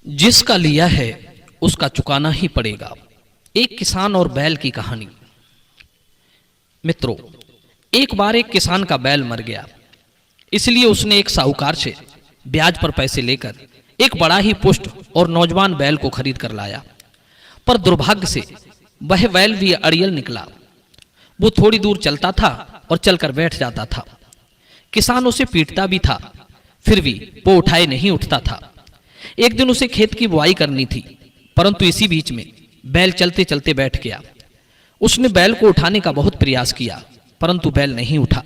जिसका लिया है उसका चुकाना ही पड़ेगा। एक किसान और बैल की कहानी। मित्रों, एक बार एक किसान का बैल मर गया, इसलिए उसने एक साहूकार से ब्याज पर पैसे लेकर एक बड़ा ही पुष्ट और नौजवान बैल को खरीद कर लाया। पर दुर्भाग्य से वह बैल भी अड़ियल निकला। वो थोड़ी दूर चलता था और चलकर बैठ जाता था। किसान उसे पीटता भी था, फिर भी वो उठाए नहीं उठता था। एक दिन उसे खेत की बुआई करनी थी, परंतु इसी बीच में बैल चलते चलते बैठ गया। उसने बैल को उठाने का बहुत प्रयास किया, परंतु बैल नहीं उठा।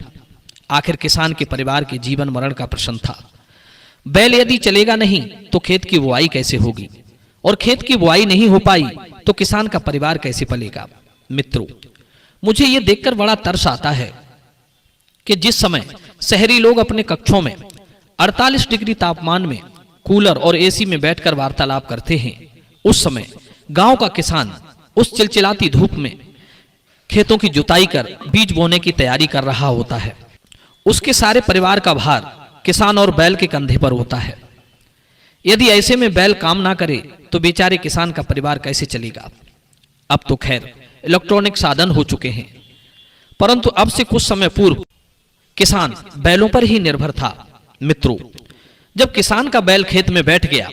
आखिर किसान के परिवार के जीवन मरण का प्रश्न था। बैल यदि चलेगा नहीं तो खेत की बुआई कैसे होगी, और खेत की बुआई नहीं हो पाई तो किसान का परिवार कैसे पलेगा। मित्रों, मुझे यह देखकर बड़ा तरस आता है कि जिस समय शहरी लोग अपने कक्षों में 48 डिग्री तापमान में कूलर और एसी में बैठकर वार्तालाप करते हैं, उस समय गांव का किसान उस चिलचिलाती धूप में खेतों की जुताई कर बीज बोने की तैयारी कर रहा होता है। उसके सारे परिवार का भार किसान और बैल के कंधे पर होता है। यदि ऐसे में बैल काम ना करे तो बेचारे किसान का परिवार कैसे चलेगा। अब तो खैर इलेक्ट्रॉनिक साधन हो चुके हैं, परंतु अब से कुछ समय पूर्व किसान बैलों पर ही निर्भर था। मित्रों, जब किसान का बैल खेत में बैठ गया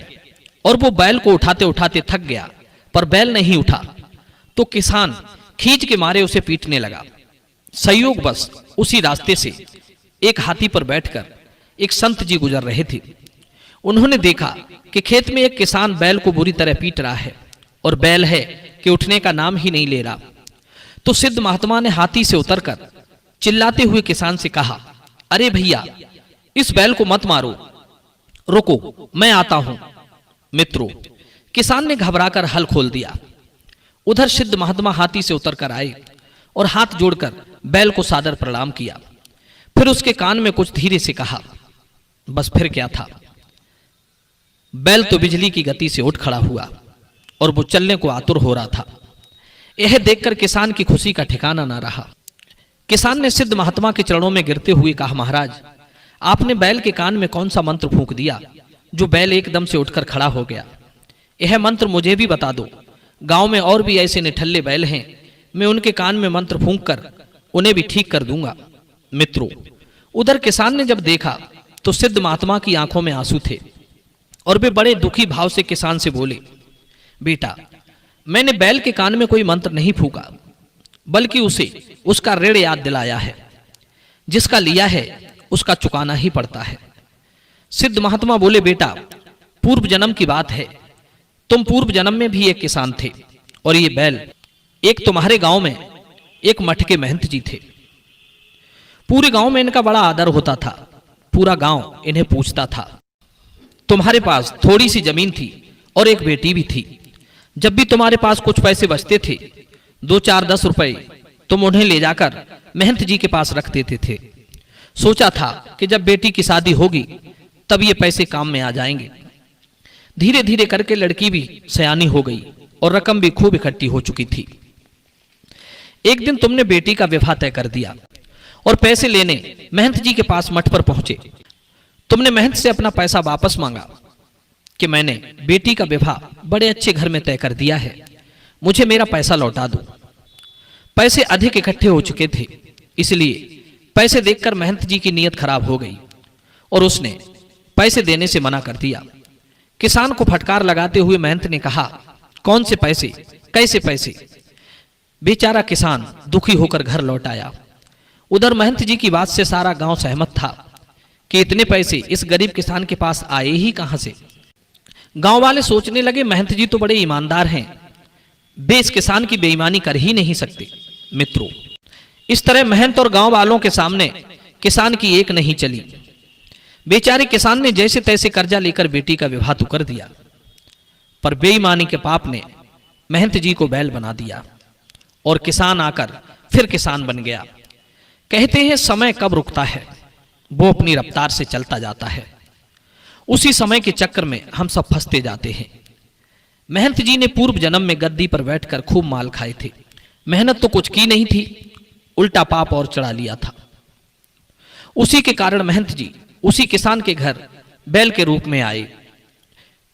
और वो बैल को उठाते उठाते थक गया, पर बैल नहीं उठा, तो किसान खींच के मारे उसे पीटने लगा। संयोग बस उसी रास्ते से एक हाथी पर बैठकर एक संत जी गुजर रहे थे। उन्होंने देखा कि खेत में एक किसान बैल को बुरी तरह पीट रहा है और बैल है कि उठने का नाम ही नहीं ले रहा। तो सिद्ध महात्मा ने हाथी से उतरकर चिल्लाते हुए किसान से कहा, अरे भैया, इस बैल को मत मारो, रुको, मैं आता हूं। मित्रों, किसान ने घबराकर हल खोल दिया। उधर सिद्ध महात्मा हाथी से उतरकर आए और हाथ जोड़कर बैल को सादर प्रणाम किया। फिर उसके कान में कुछ धीरे से कहा। बस फिर क्या था, बैल तो बिजली की गति से उठ खड़ा हुआ और वो चलने को आतुर हो रहा था। यह देखकर किसान की खुशी का ठिकाना ना रहा। किसान ने सिद्ध महात्मा के चरणों में गिरते हुए कहा, महाराज, आपने बैल के कान में कौन सा मंत्र फूंक दिया जो बैल एकदम से उठकर खड़ा हो गया? यह मंत्र मुझे भी बता दो। गांव में और भी ऐसे निठल्ले बैल हैं, मैं उनके कान में मंत्र फूंक कर उन्हें भी ठीक कर दूंगा। मित्रों, उधर किसान ने जब देखा तो सिद्ध महात्मा की आंखों में आंसू थे और वे बड़े दुखी भाव से किसान से बोले, बेटा, मैंने बैल के कान में कोई मंत्र नहीं फूंका, बल्कि उसे उसका ऋण याद दिलाया है। जिसका लिया है उसका चुकाना ही पड़ता है। सिद्ध महात्मा बोले, बेटा, पूर्व जन्म की बात है, तुम पूर्व जन्म में भी एक किसान थे और ये बैल एक तुम्हारे गांव में एक मठ के महंत जी थे। पूरे गांव में इनका बड़ा आदर होता था, पूरा गांव इन्हें पूछता था। तुम्हारे पास थोड़ी सी जमीन थी और एक बेटी भी थी। जब भी तुम्हारे पास कुछ पैसे बचते थे, 2, 4, 10 रुपए, तुम उन्हें ले जाकर महंत जी के पास रख देते थे। सोचा था कि जब बेटी की शादी होगी तब ये पैसे काम में आ जाएंगे। धीरे धीरे करके लड़की भी सयानी हो गई और रकम भी खूब इकट्ठी हो चुकी थी। एक दिन तुमने बेटी का विवाह तय कर दिया और पैसे लेने महंत जी के पास मठ पर पहुंचे। तुमने महंत से अपना पैसा वापस मांगा कि मैंने बेटी का विवाह बड़े अच्छे घर में तय कर दिया है, मुझे मेरा पैसा लौटा दो। पैसे अधिक इकट्ठे हो चुके थे, इसलिए पैसे देखकर महंत जी की नीयत खराब हो गई और उसने पैसे देने से मना कर दिया। किसान को फटकार लगाते हुए महंत ने कहा, कौन से पैसे, कैसे पैसे? बेचारा किसान दुखी होकर घर लौट आया। उधर महंत जी की बात से सारा गांव सहमत था कि इतने पैसे इस गरीब किसान के पास आए ही कहां से। गांव वाले सोचने लगे, महंत जी तो बड़े ईमानदार हैं, वे इस किसान की बेईमानी कर ही नहीं सकते। मित्रों, इस तरह महंत और गांव वालों के सामने किसान की एक नहीं चली। बेचारे किसान ने जैसे तैसे कर्जा लेकर बेटी का विवाह तो कर दिया, पर बेईमानी के पाप ने महंत जी को बैल बना दिया और किसान आकर फिर किसान बन गया। कहते हैं समय कब रुकता है, वो अपनी रफ्तार से चलता जाता है। उसी समय के चक्कर में हम सब फंसते जाते हैं। महंत जी ने पूर्व जन्म में गद्दी पर बैठकर खूब माल खाए थे। मेहनत तो कुछ की नहीं थी, उल्टा पाप और चढ़ा लिया था। उसी के कारण महंत जी उसी किसान के घर बैल के रूप में आए।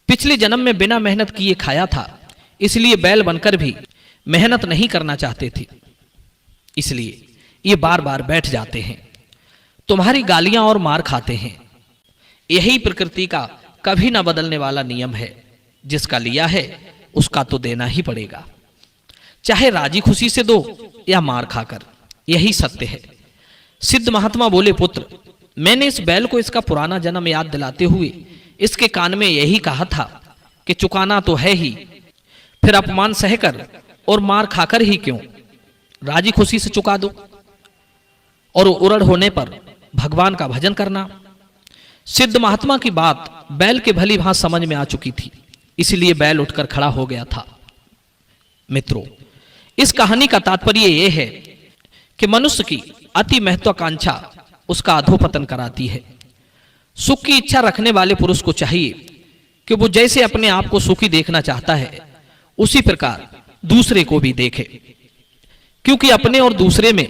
पिछले जन्म में बिना मेहनत किए खाया था, इसलिए बैल बनकर भी मेहनत नहीं करना चाहते थे, इसलिए ये बार बार बैठ जाते हैं, तुम्हारी गालियां और मार खाते हैं। यही प्रकृति का कभी ना बदलने वाला नियम है, जिसका लिया है उसका तो देना ही पड़ेगा, चाहे राजी खुशी से दो या मार खाकर, यही सत्य है। सिद्ध महात्मा बोले, पुत्र, मैंने इस बैल को इसका पुराना जन्म याद दिलाते हुए इसके कान में यही कहा था कि चुकाना तो है ही, फिर अपमान सहकर और मार खाकर ही क्यों, राजी खुशी से चुका दो और उरड़ होने पर भगवान का भजन करना। सिद्ध महात्मा की बात बैल के भली भांति समझ में आ चुकी थी, इसलिए बैल उठकर खड़ा हो गया था। मित्रों, इस कहानी का तात्पर्य यह है कि मनुष्य की अति महत्वाकांक्षा उसका अधोपतन कराती है। सुख की इच्छा रखने वाले पुरुष को चाहिए कि वो जैसे अपने आप को सुखी देखना चाहता है, उसी प्रकार दूसरे को भी देखे, क्योंकि अपने और दूसरे में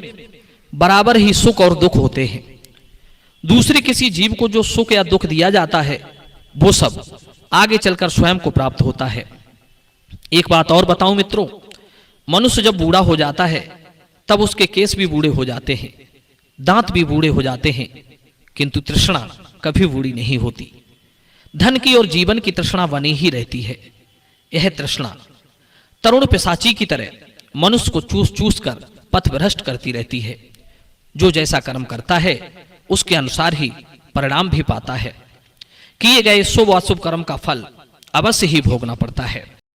बराबर ही सुख और दुख होते हैं। दूसरे किसी जीव को जो सुख या दुख दिया जाता है, वो सब आगे चलकर स्वयं को प्राप्त होता है। एक बात और बताऊं मित्रों, मनुष्य जब बूढ़ा हो जाता है तब उसके केस भी बूढ़े हो जाते हैं, दांत भी बूढ़े हो जाते हैं, किंतु तृष्णा कभी बूढ़ी नहीं होती। धन की और जीवन की तृष्णा बनी ही रहती है। यह तृष्णा तरुण पिशाची की तरह मनुष्य को चूस चूस कर पथभ्रष्ट करती रहती है। जो जैसा कर्म करता है उसके अनुसार ही परिणाम भी पाता है। किए गए शुभ अशुभ कर्म का फल अवश्य ही भोगना पड़ता है।